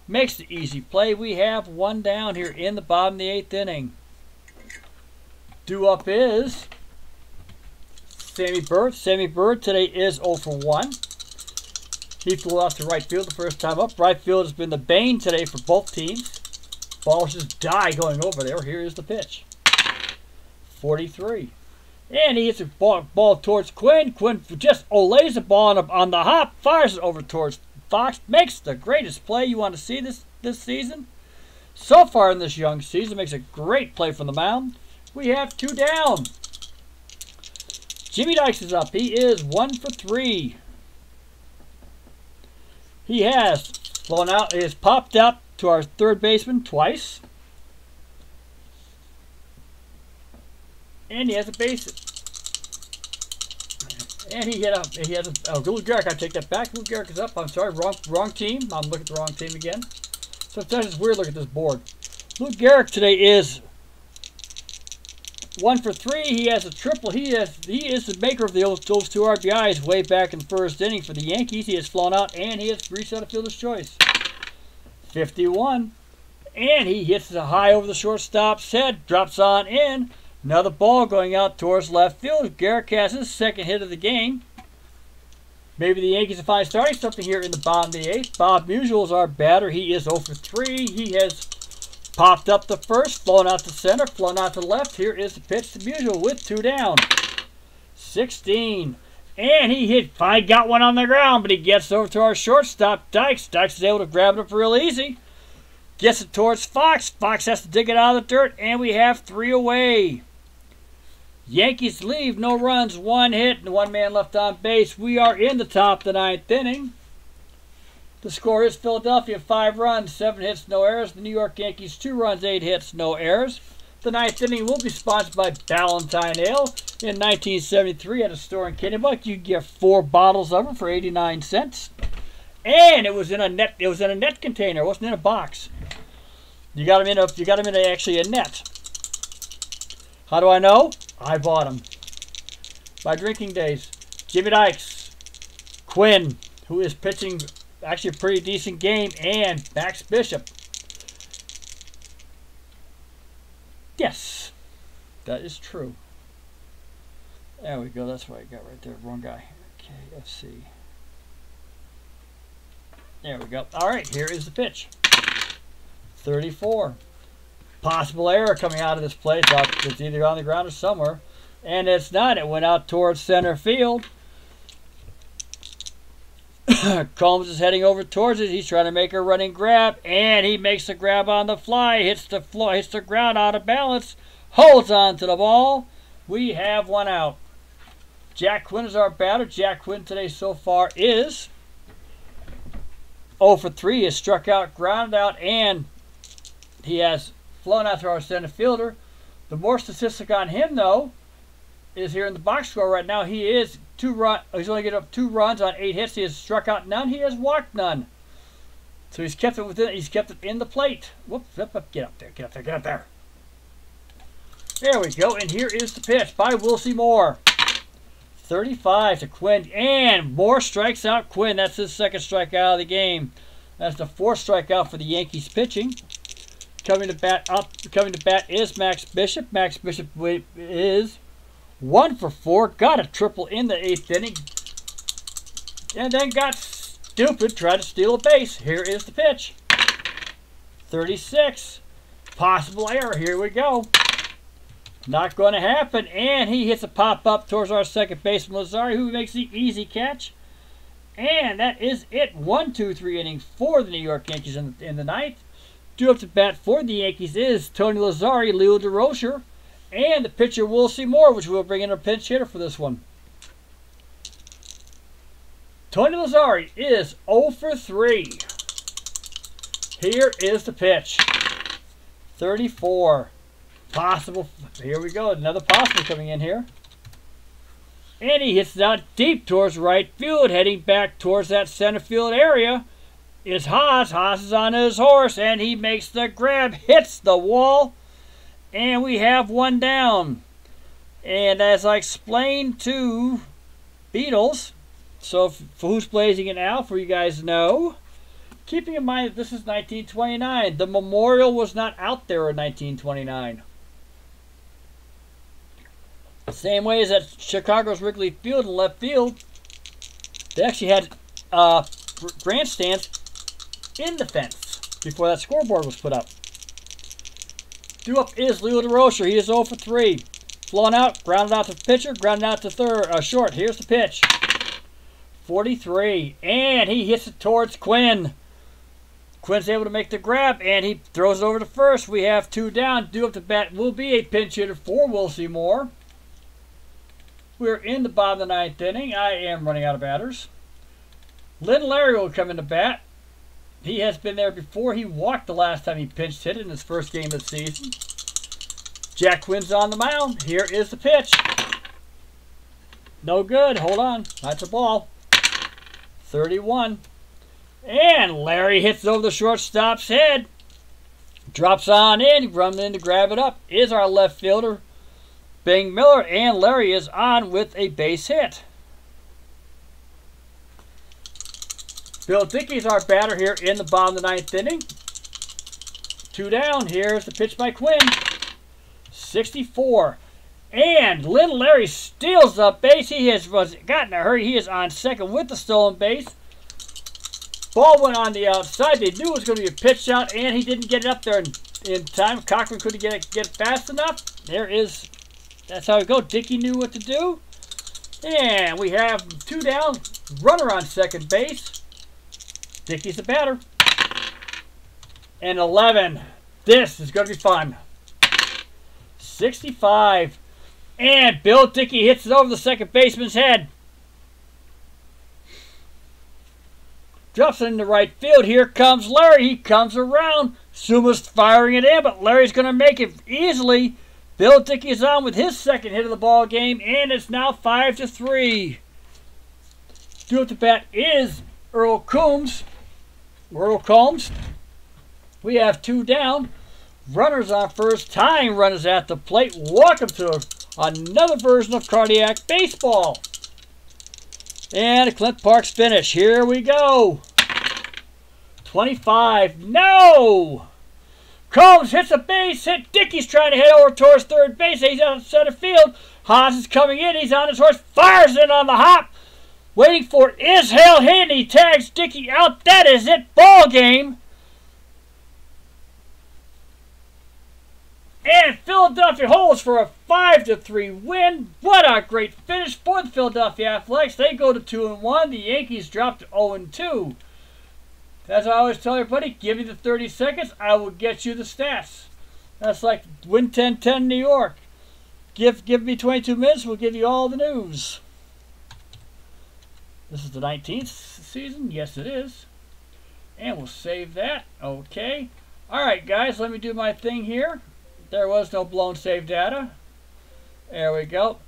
Makes the easy play. We have one down here in the bottom of the 8th inning. Due up is Sammy Bird. Sammy Bird today is 0 for 1. He flew off to right field the first time up. Right field has been the bane today for both teams. Ball just die going over there. Here is the pitch. 43. And he hits a ball towards Quinn. Quinn just lays the ball on the hop, fires it over towards Fox. Makes the greatest play you want to see this season. So far in this young season, makes a great play from the mound. We have 2 down. Jimmy Dykes is up. He is 1 for 3. He has flown out. He has popped out to our third baseman twice. And he has a base. And he has a Lou Gehrig. I take that back. Lou Gehrig is up. I'm sorry, wrong team. I'm looking at the wrong team again. Sometimes it's weird looking at this board. Lou Gehrig today is 1 for 3. He has a triple. He is the maker of those 2 RBIs way back in the first inning for the Yankees. He has flown out and he has reached out of fielder's choice. 51. And he hits a high over the shortstop's head. Drops on in. Another ball going out towards left field. Gehrig has his second hit of the game. Maybe the Yankees will find starting something here in the bottom of the 8th. Bob Musial is our batter. He is 0 for 3. He has popped up the first, flown out to center, flown out to left. Here is the pitch to Musial with 2 down. 16. And he finally got one on the ground, but he gets over to our shortstop, Dykes. Dykes is able to grab it up real easy. Gets it towards Fox. Fox has to dig it out of the dirt, and we have 3 away. Yankees leave, no runs, 1 hit, and 1 man left on base. We are in the top of the 9th inning. The score is Philadelphia, 5 runs, 7 hits, no errors. The New York Yankees, 2 runs, 8 hits, no errors. The 9th inning will be sponsored by Ballantine Ale. In 1973, at a store in Kennebuck, you get 4 bottles of it for 89 cents. And it was in a net. It was in a net container. It wasn't in a box. You got them in actually a net. How do I know? I bought them. My drinking days. Jimmy Dykes, Quinn, who is pitching actually a pretty decent game, and Max Bishop. Yes, that is true. There we go. That's what I got right there. Wrong guy. KFC. There we go. All right, here is the pitch. 34. Possible error coming out of this play. Thought it's either on the ground or somewhere. And it's not. It went out towards center field. Combs is heading over towards it. He's trying to make a running grab. And he makes the grab on the fly. Hits the floor, hits the ground out of balance. Holds on to the ball. We have 1 out. Jack Quinn is our batter. Jack Quinn today so far is 0 for 3. He has struck out, grounded out, and he has flown out to our center fielder. The more statistic on him, though, is here in the box score right now. He is he's only getting up 2 runs on 8 hits. He has struck out none. He has walked none. So he's kept it within. He's kept it in the plate. Whoops! Get up there! Get up there! Get up there! There we go. And here is the pitch by Wilcie Moore. 35 to Quinn, and Moore strikes out Quinn. That's his second strikeout of the game. That's the 4th strikeout for the Yankees pitching. Coming to bat is Max Bishop. Max Bishop is 1 for 4. Got a triple in the 8th inning. And then got stupid. Tried to steal a base. Here is the pitch. 36. Possible error. Here we go. Not going to happen. And he hits a pop-up towards our second baseman, Lazari, who makes the easy catch. And that is it. 1-2-3 inning for the New York Yankees in the ninth. Due up to bat for the Yankees is Tony Lazari, Leo DeRocher, and the pitcher Will Seymour, which will bring in a pinch hitter for this one. Tony Lazari is 0 for 3. Here is the pitch. 34. Possible. Here we go. Another possible coming in here. And he hits it out deep towards right field, heading back towards that center field area. Is Haas. Haas is on his horse, and he makes the grab, hits the wall, and we have one down. And as I explained to Beatles, so for who's blazing it now, for you guys to know, keeping in mind that this is 1929. The memorial was not out there in 1929. Same way as at Chicago's Wrigley Field in left field, they actually had grandstands in the fence before that scoreboard was put up. Due up is Leo DeRocher. He is 0 for 3. Flown out, grounded out to pitcher, grounded out to short. Here's the pitch. 43. And he hits it towards Quinn. Quinn's able to make the grab, and he throws it over to first. We have 2 down. Due up to bat will be a pinch hitter for Will Seymour. We're in the bottom of the 9th inning. I am running out of batters. Lynn Larry will come into bat. He has been there before. He walked the last time he pinch hit in his first game of the season. Jack Quinn's on the mound. Here is the pitch. No good. Hold on. That's a ball. 31. And Larry hits over the shortstop's head. Drops on in. Runs in to grab it up. Is our left fielder, Bing Miller, and Larry is on with a base hit. Bill Dickey's our batter here in the bottom of the 9th inning. 2 down. Here's the pitch by Quinn. 64. And Little Larry steals the base. He has gotten a hurry. He is on second with the stolen base. Ball went on the outside. They knew it was going to be a pitch out, and he didn't get it up there in time. Cochran couldn't get it fast enough. That's how it goes. Dickey knew what to do. And we have 2 down. Runner on second base. Dickey's the batter. And 11. This is going to be fun. 65. And Bill Dickey hits it over the second baseman's head. Drops it into right field. Here comes Larry. He comes around. Suma's firing it in, but Larry's going to make it easily. Bill Dickey is on with his second hit of the ball game, and it's now 5-3. Due up to bat is Earl Combs. We have 2 down. Runners on first. Tying runners at the plate. Welcome to another version of cardiac baseball. And a Clint Parks finish. Here we go. 25. No! Combs hits a base hit. Dickey's trying to head over towards third base. He's out of center field. Haas is coming in. He's on his horse. Fires in on the hop. Waiting for it is Hale Haney. He tags Dickey out. That is it. Ball game. And Philadelphia holds for a 5-3 win. What a great finish for the Philadelphia Athletics. They go to 2-1. The Yankees drop to 0-2. As I always tell everybody, give me the 30 seconds. I will get you the stats. That's like win 10-10 New York. Give me 22 minutes. We'll give you all the news. This is the 19th season. Yes, it is. And we'll save that. Okay. All right, guys. Let me do my thing here. There was no blown save data. There we go.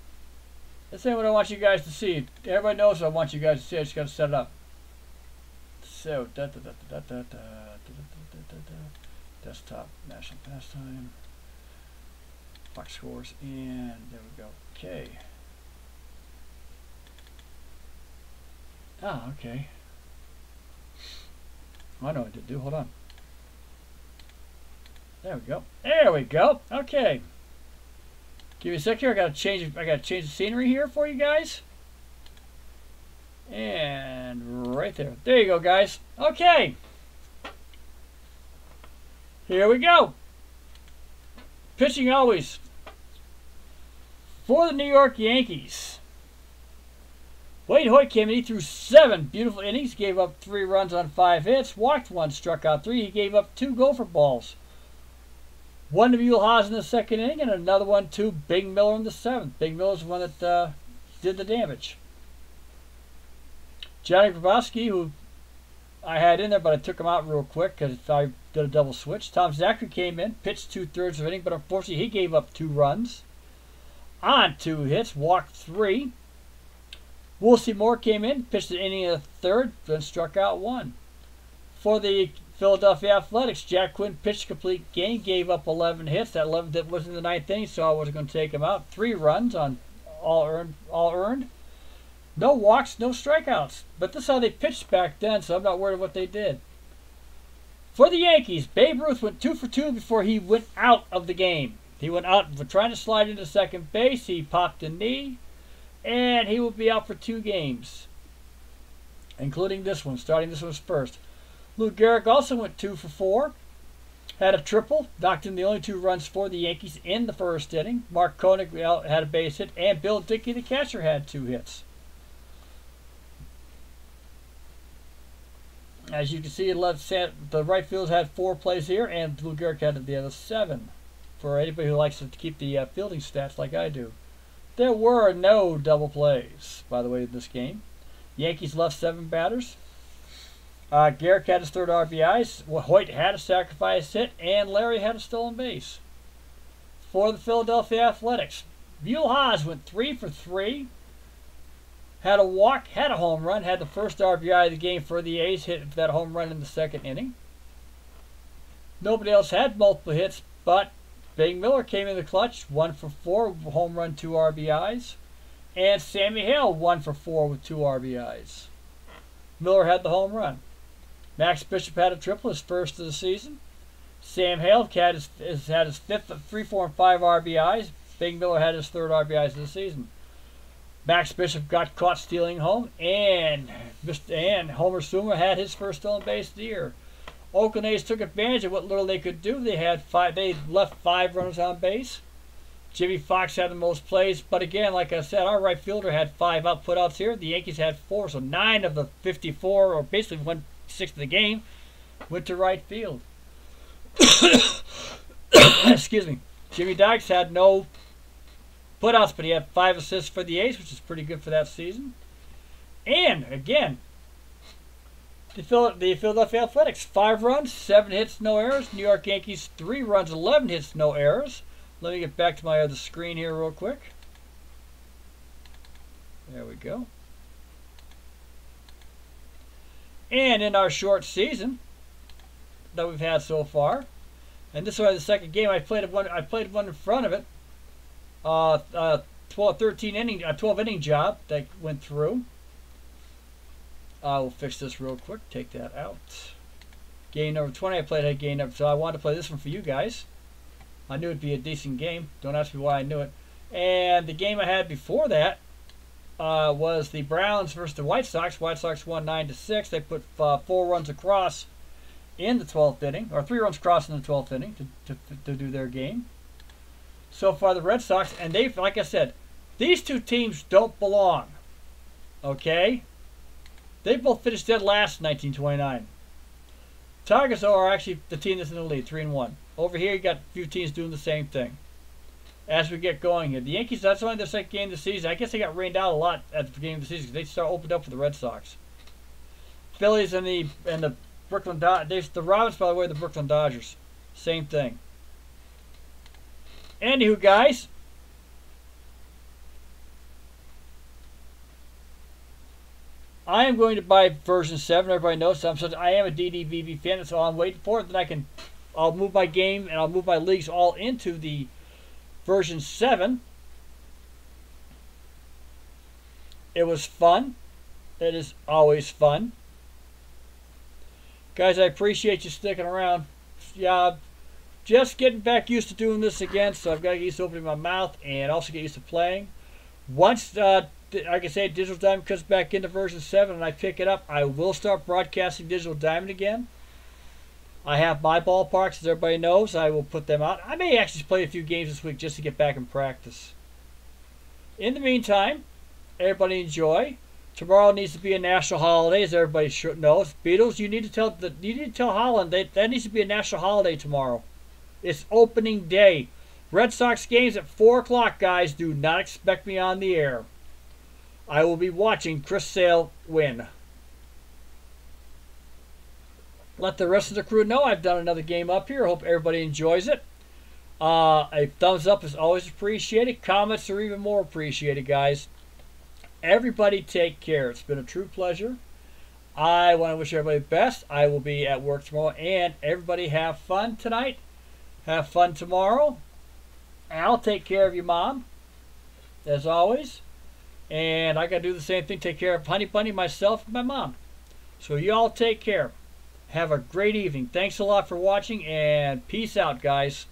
This ain't what I want you guys to see. Everybody knows what I want you guys to see. I just got to set it up. So, desktop, national pastime, box scores, and there we go. Okay. Ah, okay. I know what to do. Hold on. There we go. There we go. Okay. Give me a sec here. I gotta change the scenery here for you guys. And right there. There you go, guys. Okay. Here we go. Pitching always for the New York Yankees. Quinn V Hoyt came in. He threw 7 beautiful innings, gave up 3 runs on 5 hits, walked 1, struck out 3. He gave up 2 gopher balls. 1 to Haas in the 2nd inning, and another one to Big Miller in the 7th. Big Miller's the one that did the damage. Johnny Grabowski, who I had in there, but I took him out real quick because I did a double switch. Tom Zachary came in, pitched 2/3 of an inning, but unfortunately he gave up 2 runs on 2 hits, walked 3. Woolsey Moore came in, pitched an inning and a third, then struck out 1. For the Philadelphia Athletics, Jack Quinn pitched a complete game, gave up 11 hits. That 11th was in the 9th inning, so I wasn't going to take him out. 3 runs on all earned. No walks, no strikeouts. But this is how they pitched back then, so I'm not worried what they did. For the Yankees, Babe Ruth went 2 for 2 before he went out of the game. He went out for trying to slide into second base. He popped a knee, and he will be out for 2 games, including this one, starting this one's first. Lou Gehrig also went 2 for 4. Had a triple, knocked in the only 2 runs for the Yankees in the 1st inning. Mark Koenig had a base hit, and Bill Dickey, the catcher, had 2 hits. As you can see, the right field had 4 plays here, and Lou Gehrig had the other 7. For anybody who likes to keep the fielding stats like I do. There were no double plays, by the way, in this game. Yankees left 7 batters. Gehrig had his 3rd RBIs. Hoyt had a sacrifice hit, and Larry had a stolen base. For the Philadelphia Athletics, Haas went 3 for 3. Had a walk, had a home run, had the 1st RBI of the game for the A's, hit that home run in the 2nd inning. Nobody else had multiple hits, but Big Miller came in the clutch, 1 for 4, home run, 2 RBIs. And Sammy Hale, 1 for 4 with 2 RBIs. Miller had the home run. Max Bishop had a triple, his 1st of the season. Sam Hale had his 5th of 3, 4, and 5 RBIs. Big Miller had his 3rd RBIs of the season. Max Bishop got caught stealing home, and Homer Sumer had his 1st stolen base of the year. Oakland A's took advantage of what little they could do. They left 5 runners on base. Jimmy Fox had the most plays, but again, like I said, our right fielder had 5 putouts here. The Yankees had 4, so 9 of the 54, or basically 1/6 of the game, went to right field. Excuse me. Jimmy Dykes had no putouts, but he had 5 assists for the A's, which is pretty good for that season. And again, the Philadelphia Athletics, 5 runs, 7 hits, no errors. New York Yankees, 3 runs, 11 hits, no errors. Let me get back to my other screen here real quick. There we go. And in our short season that we've had so far, and this was the 2nd game, I played one in front of it. 12 inning job that went through. I will fix this real quick. Take that out. Game number 20. I played a game number, so I wanted to play this one for you guys. I knew it'd be a decent game. Don't ask me why I knew it. And the game I had before that was the Browns versus the White Sox. White Sox won 9-6. They put 4 runs across in the 12th inning, or 3 runs across in the 12th inning to do their game. So far, the Red Sox, and they, like I said, these 2 teams don't belong. Okay? They both finished dead last in 1929. Tigers, though, are actually the team that's in the lead, 3-1. Over here, you got a few teams doing the same thing. As we get going here, the Yankees, that's only their 2nd game of the season. I guess they got rained out a lot at the beginning of the season because they opened up for the Red Sox. Phillies and the Brooklyn Dodgers. The Robins, by the way, the Brooklyn Dodgers. Same thing. Anywho, guys, I am going to buy version 7. Everybody knows I am a DDVB fan, so I'm waiting for it. Then I'll move my game and I'll move my leagues all into the version 7. It was fun. It is always fun. Guys, I appreciate you sticking around. Yeah, just getting back used to doing this again, so I've got to get used to opening my mouth and also get used to playing. Once, like I say, Digital Diamond comes back into version 7 and I pick it up, I will start broadcasting Digital Diamond again. I have my ballparks, as everybody knows. I will put them out. I may actually play a few games this week just to get back in practice. In the meantime, everybody enjoy. Tomorrow needs to be a national holiday, as everybody knows. Beatles, you need to tell Holland that needs to be a national holiday tomorrow. It's opening day. Red Sox games at 4 o'clock, guys. Do not expect me on the air. I will be watching Chris Sale win. Let the rest of the crew know I've done another game up here. Hope everybody enjoys it. A thumbs up is always appreciated. Comments are even more appreciated, guys. Everybody take care. It's been a true pleasure. I want to wish everybody the best. I will be at work tomorrow. And everybody have fun tonight. Have fun tomorrow. Al, take care of your mom, as always. And I got to do the same thing. Take care of Honey Bunny, myself, and my mom. So you all take care. Have a great evening. Thanks a lot for watching. And peace out, guys.